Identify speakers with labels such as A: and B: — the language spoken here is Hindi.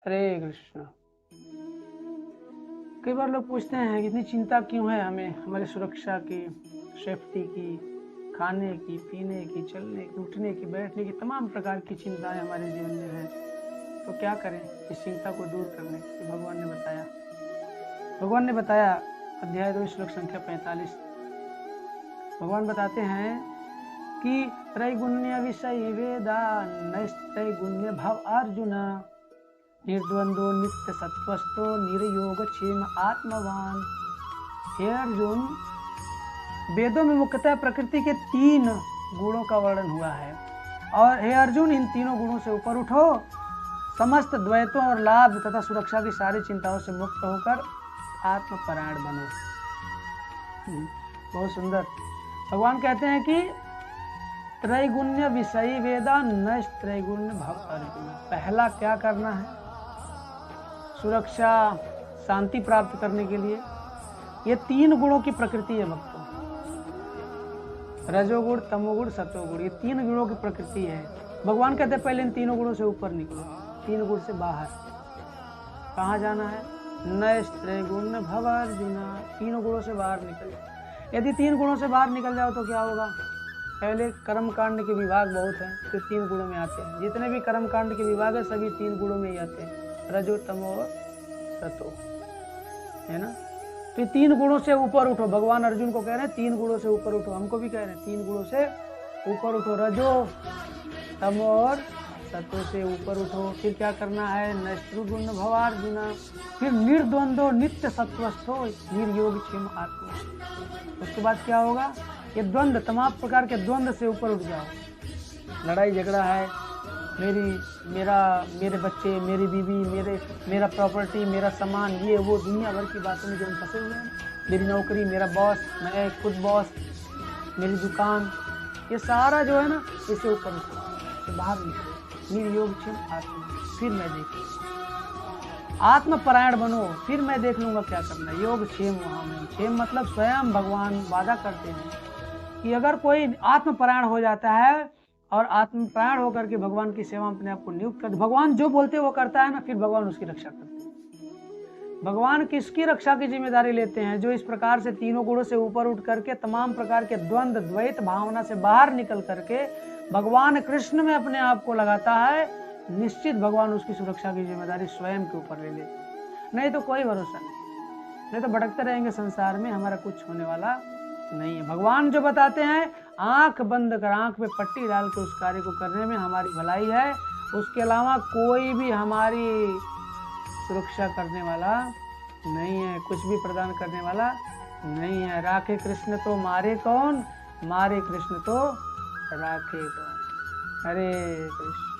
A: हरे कृष्ण। कई बार लोग पूछते हैं कि इतनी चिंता क्यों है हमें, हमारी सुरक्षा की, सेफ्टी की, खाने की, पीने की, चलने की, उठने की, बैठने की, तमाम प्रकार की चिंताएं हमारे जीवन में हैं। तो क्या करें इस चिंता को दूर करने के लिए? भगवान ने बताया अध्याय 2 श्लोक संख्या 45। भगवान बताते हैं कि त्रैगुण्य विषय वेदा नैस्त्रैगुण्य भव अर्जुन निर्द्वंदो नित्य सत्वस्थो निर्योग क्षेम आत्मवान। हे अर्जुन, वेदों में मुख्यतः प्रकृति के 3 गुणों का वर्णन हुआ है और हे अर्जुन, इन तीनों गुणों से ऊपर उठो, समस्त द्वैतों और लाभ तथा सुरक्षा की सारी चिंताओं से मुक्त होकर आत्मपरायण बनो। बहुत सुंदर। भगवान कहते हैं कि त्रैगुण्य विषयी वेदा न त्रैगुण्य भव अर्जुन। पहला क्या करना है? सुरक्षा, शांति प्राप्त करने के लिए ये 3 गुणों की प्रकृति है भक्तों। रजोगुण, तमोगुण, सतोगुण, ये 3 गुणों की प्रकृति है। भगवान कहते हैं पहले इन 3 गुणों से ऊपर निकलो, 3 गुण से बाहर। कहाँ जाना है? नैस्त्रैगुण्य भव अर्जुन। 3 गुणों से बाहर निकल। यदि 3 गुणों से बाहर निकल जाओ तो क्या होगा? पहले कर्म कांड के विभाग बहुत हैं, तो 3 गुणों में आते हैं। जितने भी कर्म कांड के विभाग है सभी 3 गुणों में ही आते हैं, रजो, तमो और सतो, है ना। तो 3 गुणों से ऊपर उठो। भगवान अर्जुन को कह रहे हैं 3 गुणों से ऊपर उठो। हमको भी कह रहे हैं 3 गुणों से ऊपर उठो, रजो, तमो और सतो से ऊपर उठो। फिर क्या करना है? नैस्त्रैगुण्य भव अर्जुन। फिर निर्द्वंदो नित्य सत्वस्थो निर्योग क्षेम आत्मा। उसके बाद क्या होगा? ये द्वंद्व, तमाम प्रकार के द्वंद्व से ऊपर उठ जाओ। लड़ाई झगड़ा है, मेरे बच्चे, मेरी बीवी, मेरा प्रॉपर्टी, मेरा सामान, ये वो दुनिया भर की बातों में जो हम फंसे हुए हैं। मेरी नौकरी, मेरा बॉस, मैं खुद बॉस, मेरी दुकान, ये सारा जो है ना, इससे ऊपर उठो, बाहर निकलो। निर्योग क्षेम आत्मा। फिर मैं देखूँ, आत्मपरायण बनो, फिर मैं देख लूंगा क्या करना है। योग क्षेम वहाँ में, क्षेम मतलब स्वयं भगवान वादा करते हैं कि अगर कोई आत्मपरायण हो जाता है और आत्मपरायण होकर के भगवान की सेवा अपने आप को नियुक्त कर, भगवान जो बोलते वो करता है ना, फिर भगवान उसकी रक्षा करते हैं। भगवान किसकी रक्षा की जिम्मेदारी लेते हैं? जो इस प्रकार से 3 गुणों से ऊपर उठ करके तमाम प्रकार के द्वंद्व, द्वैत भावना से बाहर निकल करके भगवान कृष्ण में अपने आप को लगाता है, निश्चित भगवान उसकी सुरक्षा की जिम्मेदारी स्वयं के ऊपर ले लेते हैं। नहीं तो कोई भरोसा नहीं तो भटकते रहेंगे संसार में, हमारा कुछ होने वाला नहीं है। भगवान जो बताते हैं, आंख बंद कर, आंख में पट्टी डाल के उस कार्य को करने में हमारी भलाई है। उसके अलावा कोई भी हमारी सुरक्षा करने वाला नहीं है, कुछ भी प्रदान करने वाला नहीं है। राखे कृष्ण तो मारे कौन, मारे कृष्ण तो राखे कौन। हरे कृष्ण।